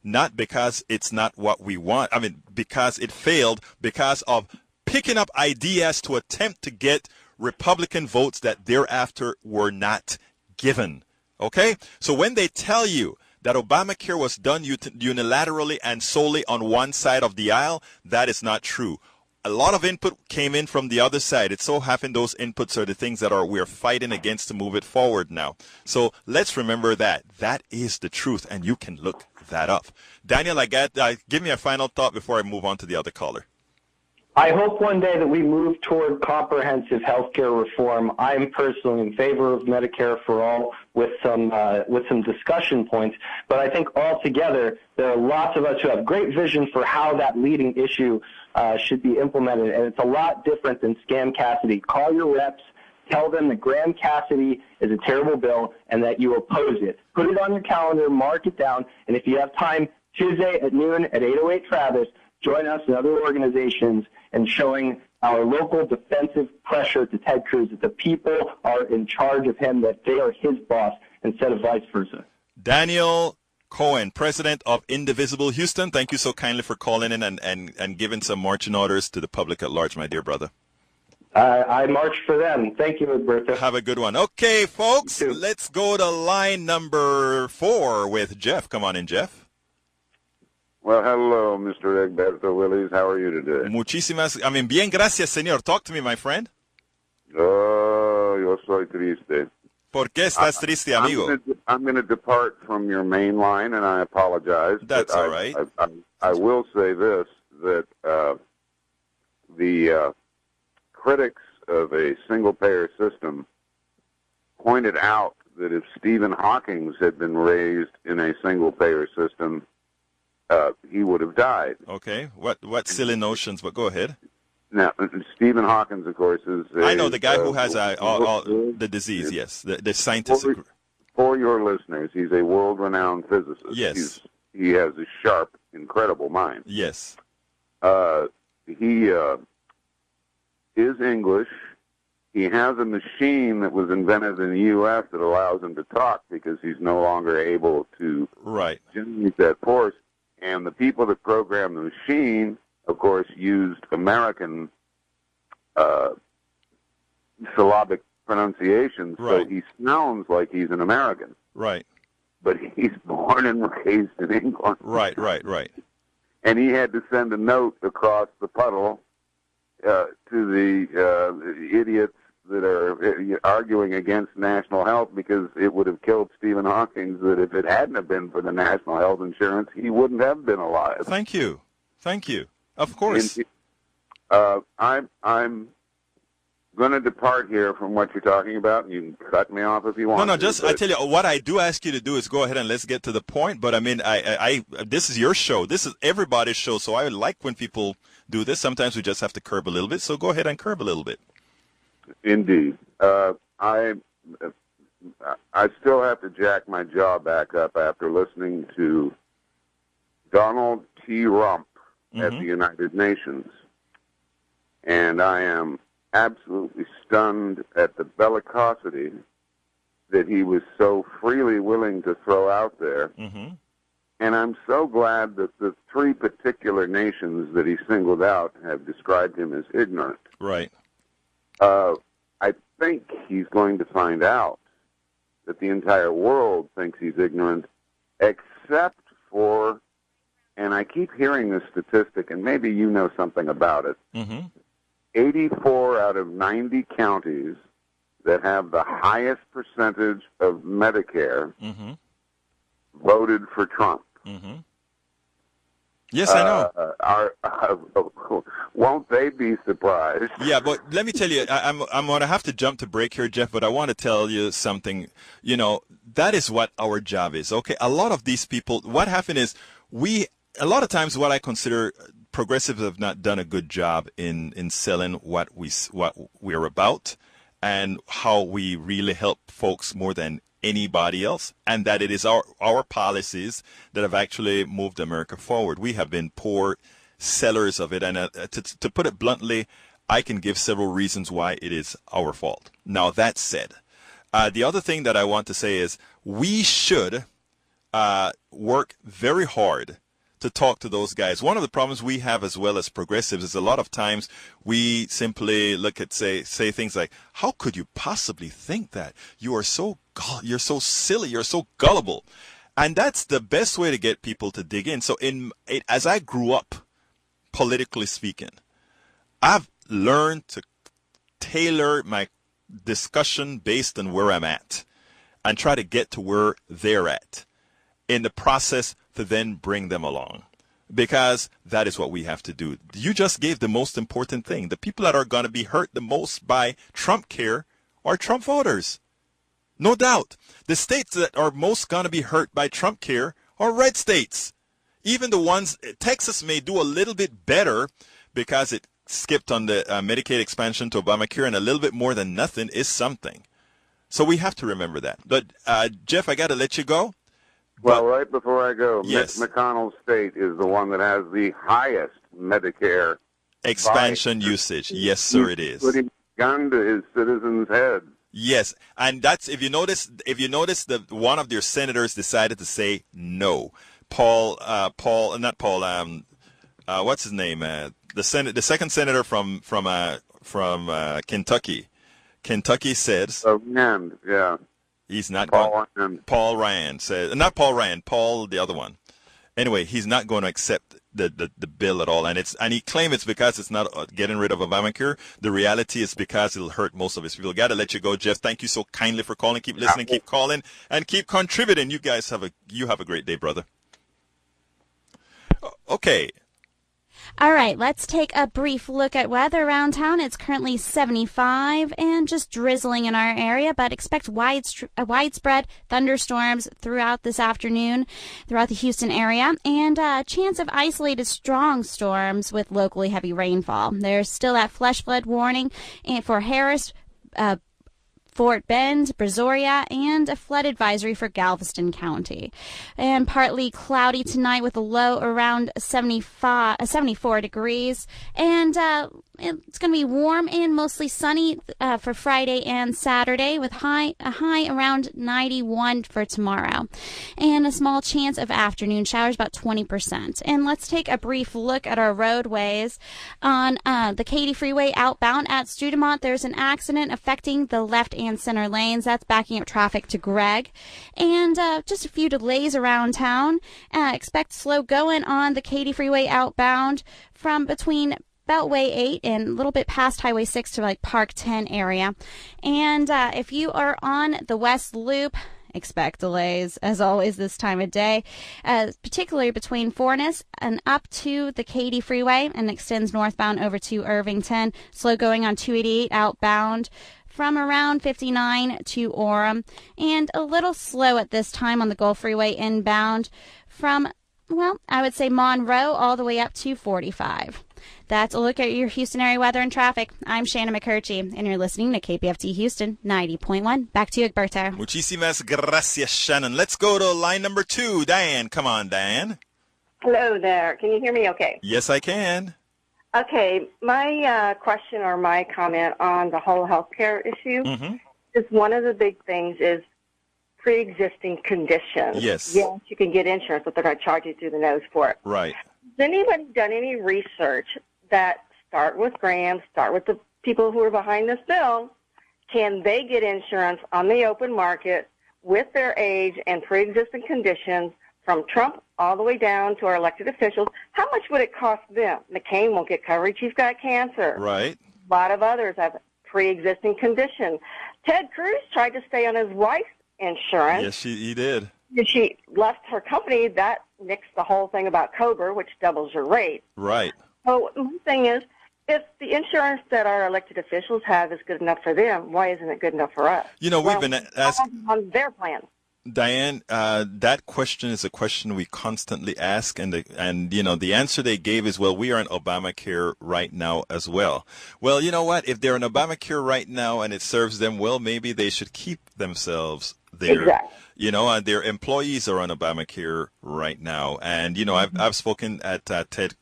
not because it's not what we want. I mean, because it failed because of picking up ideas to attempt to get Republican votes that thereafter were not given. Okay? So when they tell you that Obamacare was done unilaterally and solely on one side of the aisle, that is not true. A lot of input came in from the other side. It so happened those inputs are the things that we're fighting against to move it forward now. So let's remember that. That is the truth, and you can look that up. Daniel, give me a final thought before I move on to the other caller.
I hope one day that we move toward comprehensive health care reform. I'm personally in favor of Medicare for all with some discussion points. But I think altogether there are lots of us who have great vision for how that leading issue should be implemented. And it's a lot different than Scam Cassidy. Call your reps. Tell them that Graham Cassidy is a terrible bill and that you oppose it. Put it on your calendar. Mark it down. And if you have time, Tuesday at noon at 808 Travis, join us and other organizations in showing our local defensive pressure to Ted Cruz that the people are in charge of him, that they are his boss instead of vice versa.
Daniel Cohen, president of Indivisible Houston, thank you so kindly for calling in and giving some marching orders to the public at large, my dear brother.
I marched for them. Thank you, Roberto.
Have a good one. Okay, folks, let's go to line number 4 with Jeff. Come on in, Jeff.
Well, hello, Mr. Egberto Willies. How are you today?
Bien, gracias, señor. Talk to me, my friend.
Oh, yo soy triste.
¿Por qué estás triste, amigo?
I'm going to depart from your main line, and I apologize.
That's all right.
I will say this, that the critics of a single-payer system pointed out that if Stephen Hawking had been raised in a single-payer system, he would have died.
Okay. What silly notions, but go ahead.
Now, Stephen Hawking, of course, is
I know the guy who has the disease, yes. The scientist.
For your listeners, he's a world-renowned physicist.
Yes.
He has a sharp, incredible mind.
Yes.
He is English. He has a machine that was invented in the U.S. that allows him to talk because he's no longer able to generate that force. And the people that programmed the machine, of course, used American syllabic pronunciation, so he sounds like he's an American.
Right.
But he's born and raised in England.
Right.
And he had to send a note across the puddle to the idiots that are arguing against national health, because it would have killed Stephen Hawking, that if it hadn't have been for the national health insurance, he wouldn't have been alive.
Thank you. Of course.
I'm going to depart here from what you're talking about, and you can cut me off if you want.
I tell you, what I do ask you to do is go ahead and let's get to the point. But I mean, this is your show. This is everybody's show. So I like when people do this. Sometimes we just have to curb a little bit. So go ahead and curb a little bit.
Indeed. I still have to jack my jaw back up after listening to Donald T. Rump at the United Nations. And I am absolutely stunned at the bellicosity that he was so freely willing to throw out there. And I'm so glad that the 3 particular nations that he singled out have described him as ignorant.
Right.
I think he's going to find out that the entire world thinks he's ignorant, except for, and I keep hearing this statistic, and maybe you know something about it, 84 out of 90 counties that have the highest percentage of Medicare voted for Trump.
Yes, I know.
Won't they be surprised?
Yeah, but let me tell you, I'm going to have to jump to break here, Jeff, but I want to tell you something. You know, that is what our job is, okay? A lot of these people, what happened is a lot of times what I consider progressives have not done a good job in selling what we're about and how we really help folks more than anybody else, and that it is our policies that have actually moved America forward. We have been poor sellers of it, and to put it bluntly, I can give several reasons why it is our fault. Now, that said, the other thing that I want to say is we should work very hard to talk to those guys. One of the problems we have as well as progressives is a lot of times we simply look at say things like, how could you possibly think that? You're so silly, you're so gullible. And that's the best way to get people to dig in. So as I grew up, politically speaking, I've learned to tailor my discussion based on where I'm at and try to get to where they're at in the process to then bring them along, because that is what we have to do. You just gave the most important thing. The people that are going to be hurt the most by Trump care are Trump voters. No doubt. The states that are most going to be hurt by Trump care are red states. Even the ones, Texas may do a little bit better because it skipped on the Medicaid expansion to Obamacare, and a little bit more than nothing is something. So we have to remember that. But, Jeff, I got to let you go.
Well, right before I go,
yes.
Mitch McConnell's state is the one that has the highest Medicare
expansion usage. Yes, sir, it is.
Putting a gun to his citizens' heads.
Yes, and that's if you notice that one of their senators decided to say no. What's his name? The second senator from Kentucky. Kentucky says.
Rand, yeah.
He's not
Paul
Ryan says, not Paul Ryan, Paul the other one. Anyway, he's not going to accept the bill at all, and he claims it's because it's not getting rid of Obamacare. The reality is because it'll hurt most of his people. Got to let you go, Jeff. Thank you so kindly for calling. Keep listening, keep calling, and keep contributing. You guys have a great day, brother. Okay.
All right, let's take a brief look at weather around town. It's currently 75 and just drizzling in our area, but expect widespread thunderstorms throughout this afternoon throughout the Houston area, and a chance of isolated strong storms with locally heavy rainfall. There's still that flash flood warning for Harris, Fort Bend, Brazoria, and a flood advisory for Galveston County. And partly cloudy tonight with a low around 74 degrees. And it's going to be warm and mostly sunny for Friday and Saturday with a high around 91 for tomorrow. And a small chance of afternoon showers, about 20%. And let's take a brief look at our roadways. On the Katy Freeway outbound at Studemont, there's an accident affecting the left and center lanes. That's backing up traffic to Gregg. And just a few delays around town. Expect slow going on the Katy Freeway outbound from between Beltway 8 and a little bit past Highway 6 to like Park 10 area. And if you are on the West Loop, expect delays as always this time of day, particularly between Forness and up to the Katy Freeway and extends northbound over to Irvington. Slow going on 288 outbound from around 59 to Orem, and a little slow at this time on the Gulf Freeway inbound from, well, I would say Monroe all the way up to 45. That's a look at your Houston area weather and traffic. I'm Shannon McCurchie, and you're listening to KPFT Houston 90.1. Back to you, Egberto.
Muchísimas gracias, Shannon. Let's go to line number 2. Diane, come on, Diane.
Hello there. Can you hear me okay?
Yes, I can.
Okay, my question or my comment on the whole healthcare issue is one of the big things is pre-existing conditions.
Yes.
Yes, you can get insurance, but they're going to charge you through the nose for it.
Right.
Has anybody done any research that start with Graham, start with the people who are behind this bill? Can they get insurance on the open market with their age and pre-existing conditions from Trump all the way down to our elected officials? How much would it cost them? McCain won't get coverage. He's got cancer.
Right.
A lot of others have pre-existing condition. Ted Cruz tried to stay on his wife's insurance.
Yes, he did.
If she left her company, that nixed the whole thing about COBRA, which doubles your rate.
Right.
So one thing is, if the insurance that our elected officials have is good enough for them, why isn't it good enough for us?
You know, we've been asked
on their plan.
Diane, that question is a question we constantly ask, and you know the answer they gave is, well, we are in Obamacare right now as well. Well, you know what? If they're in Obamacare right now and it serves them well, maybe they should keep themselves there.
Exactly.
You know, their employees are on Obamacare right now, and you know I've spoken at Ted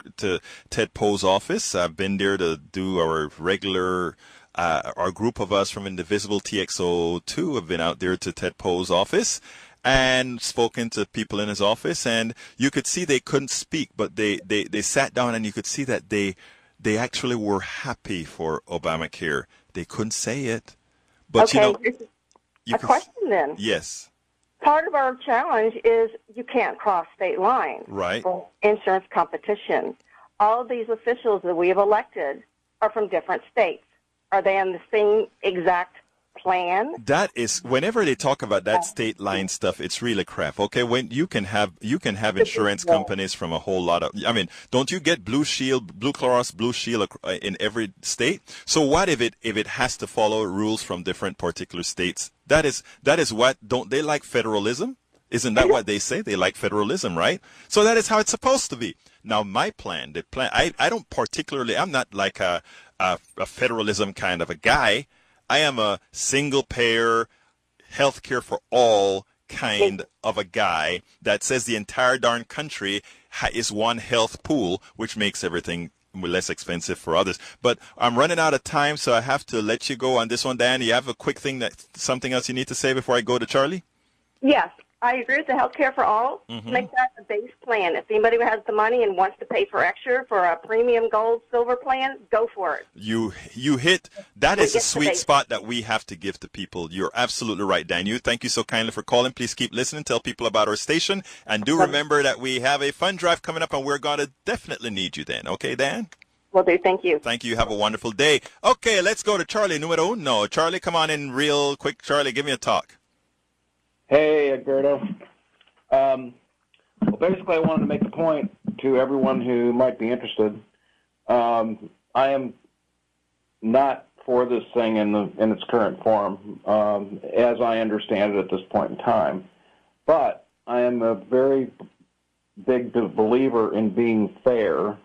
Poe's office. I've been there to do our regular. Our group of us from Indivisible TXO2 have been out there to Ted Poe's office and spoken to people in his office, and you could see they couldn't speak, but they sat down and you could see that they actually were happy for Obamacare. They couldn't say it, but
okay,
you know,
question then.
Yes.
Part of our challenge is you can't cross state lines
right.
for insurance competition. All of these officials that we have elected are from different states. Are they on the same exact plan?
That is, whenever they talk about that state line stuff, it's really crap. Okay, when you can have insurance companies from a whole lot of. I mean, don't you get Blue Shield, Blue Cross, Blue Shield in every state? So what if it has to follow rules from different particular states? That is what, don't they like federalism? Isn't that what they say? They like federalism, right? So that is how it's supposed to be. Now, my plan, I don't particularly, I'm not like a federalism kind of a guy. I am a single-payer, healthcare for all kind of a guy that says the entire darn country is one health pool, which makes everything less expensive for others. But I'm running out of time, so I have to let you go on this one. Dan, you have a quick thing, something else you need to say before I go to Charlie?
Yes. I agree with the health care for all.
Mm-hmm.
Make that a base plan. If anybody has the money and wants to pay for extra for a premium gold, silver plan, go for it.
You hit, that is a sweet spot that we have to give to people. You're absolutely right, Dan. Thank you so kindly for calling. Please keep listening. Tell people about our station. And do remember that we have a fund drive coming up, and we're going to definitely need you then. Okay, Dan?
Will do. Thank you.
Thank you. Have a wonderful day. Okay, let's go to Charlie. Numero uno. Charlie, come on in real quick. Charlie, give me a talk.
Hey, Alberto. Well, basically, I wanted to make a point to everyone who might be interested. I am not for this thing in its current form, as I understand it at this point in time. But I am a very big believer in being fair.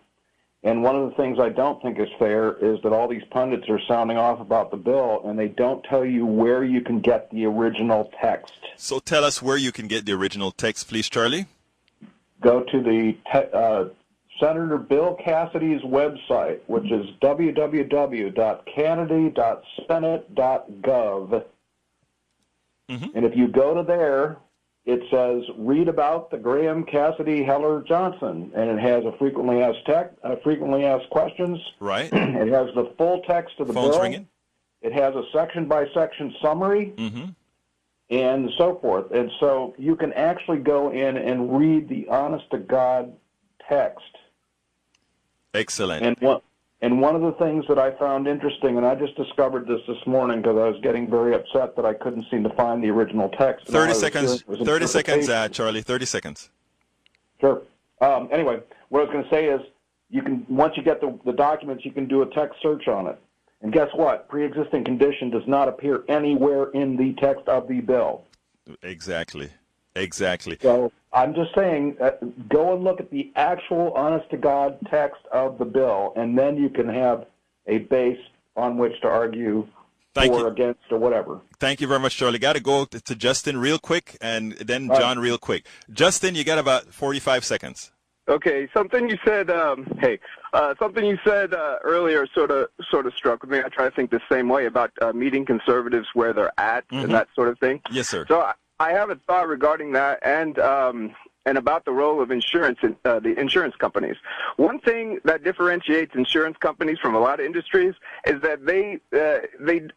And one of the things I don't think is fair is that all these pundits are sounding off about the bill, and they don't tell you where you can get the original text.
So tell us where you can get the original text, please, Charlie.
Go to the Senator Bill Cassidy's website, which is www.kennedy.senate.gov. Mm-hmm. And if you go to there, it says, read about the Graham Cassidy Heller Johnson, and it has a frequently asked questions.
Right.
It has the full text of the
Phone's
bill.
Ringing.
It has a section-by-section summary, and so forth. And so you can actually go in and read the honest-to-God text.
Excellent.
And one of the things that I found interesting, and I just discovered this morning because I was getting very upset that I couldn't seem to find the original text.
30 seconds, 30 seconds, Charlie, 30 seconds.
Sure. Anyway, what I was going to say is you can, once you get the documents, you can do a text search on it. And guess what? Pre-existing condition does not appear anywhere in the text of the bill.
Exactly.
So I'm just saying, go and look at the actual honest-to-God text of the bill, and then you can have a base on which to argue for, against, or whatever.
Thank you very much, Charlie. Got to go to Justin real quick, and then John real quick. Justin, you got about 45 seconds.
Okay, something you said. Something you said earlier sort of struck with me. I try to think the same way about meeting conservatives where they're at and that sort of thing.
Yes, sir.
So I have a thought regarding that, and and about the role of insurance in the insurance companies. One thing that differentiates insurance companies from a lot of industries is that they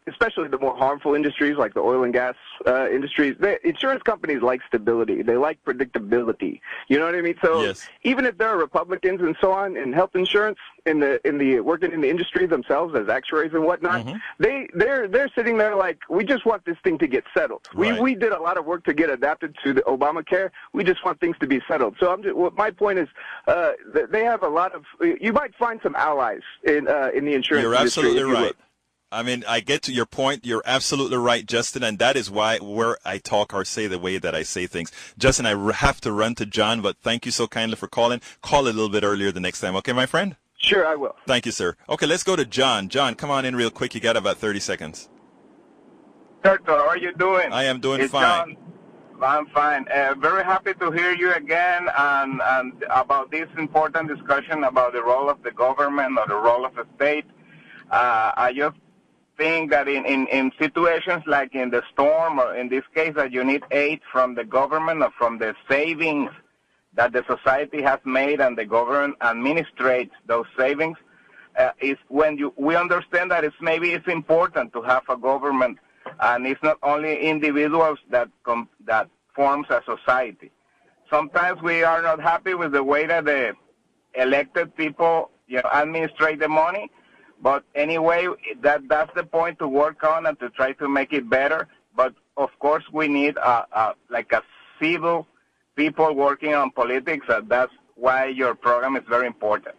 especially the more harmful industries like the oil and gas industries, insurance companies like stability. They like predictability. You know what I mean? So
yes.
Even if there are Republicans and so on in health insurance, in the working in the industry themselves as actuaries and whatnot, they're sitting there like, we just want this thing to get settled.
Right.
We did a lot of work to get adapted to the Obamacare. We just want things to be settled. So my point is, they have a lot of. You might find some allies in the insurance
You're
industry.
absolutely right. I mean, I get to your point. You're absolutely right, Justin, and that is where I talk or say the way that I say things. Justin, I have to run to John, but thank you so kindly for calling. Call a little bit earlier the next time, okay, my friend?
Sure, I will.
Thank you, sir. Okay, let's go to John. John, come on in real quick. You got about 30 seconds.
Berto, how are you doing?
I am doing
it's
fine.
John. I'm fine. Very happy to hear you again and about this important discussion about the role of the government or the role of the state. I just think that in situations like in the storm, or in this case that you need aid from the government or from the savings that the society has made and the government administrates those savings, is when we understand that it's important to have a government, and it's not only individuals that forms a society. Sometimes we are not happy with the way that the elected people administrate the money, but anyway, that's the point to work on and to try to make it better. But of course, we need like a civil people working on politics, and that's why your program is very important.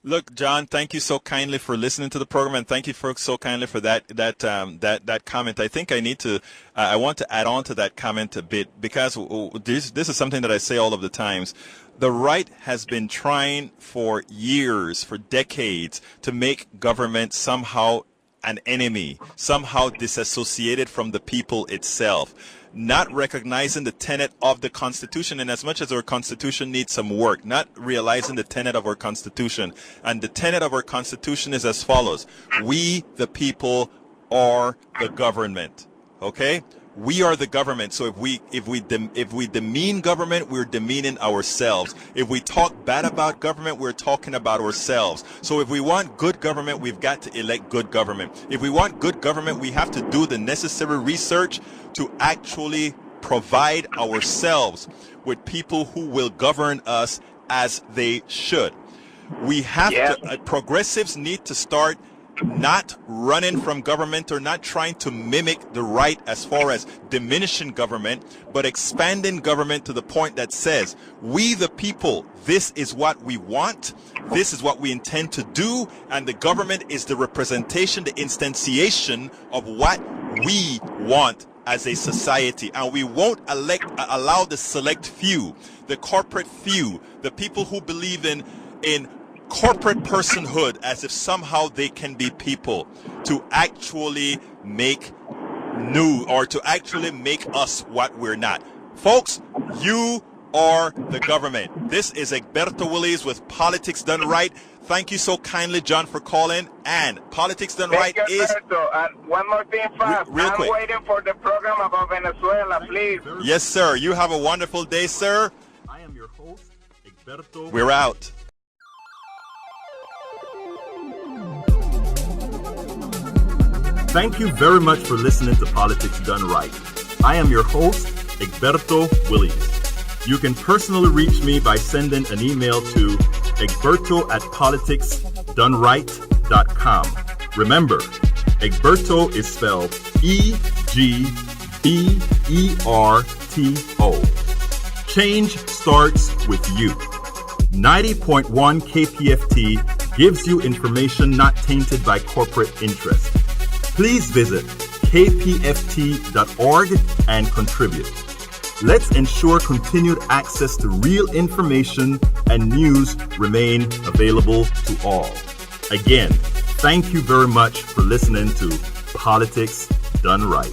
Look, John, thank you so kindly for listening to the program, and thank you so kindly for that comment. I think I want to add on to that comment a bit, because this is something that I say all of the times. The right has been trying for years, for decades, to make government somehow an enemy, somehow disassociated from the people itself, not recognizing the tenet of the Constitution, and as much as our Constitution needs some work, not realizing the tenet of our Constitution. And the tenet of our Constitution is as follows: we, the people, are the government. Okay? We are the government. So if we demean government, we're demeaning ourselves. If we talk bad about government, we're talking about ourselves. So if we want good government, we've got to elect good government. If we want good government, we have to do the necessary research to actually provide ourselves with people who will govern us as they should. We have to, progressives need to start not running from government or not trying to mimic the right as far as diminishing government, but expanding government to the point that says, we the people, this is what we want, this is what we intend to do, and the government is the representation, the instantiation of what we want as a society. And we won't allow the select few, the corporate few, the people who believe in corporate personhood as if somehow they can be people, to actually make to actually make us what we're not. Folks, you are the government. This is Egberto Willies with Politics Done Right. Thank you so kindly, John, for calling. And Politics Done Right is...
And one more thing fast.
Real quick.
I'm waiting for the program about Venezuela, please.
Yes, sir. You have a wonderful day, sir.
I am your host, Egberto.
We're out.
Thank you very much for listening to Politics Done Right. I am your host, Egberto Willies. You can personally reach me by sending an email to egberto@politicsdoneright.com. Remember, Egberto is spelled E-G-B-E-R-T-O. Change starts with you. 90.1 KPFT gives you information not tainted by corporate interest. Please visit kpft.org and contribute. Let's ensure continued access to real information and news remain available to all. Again, thank you very much for listening to Politics Done Right.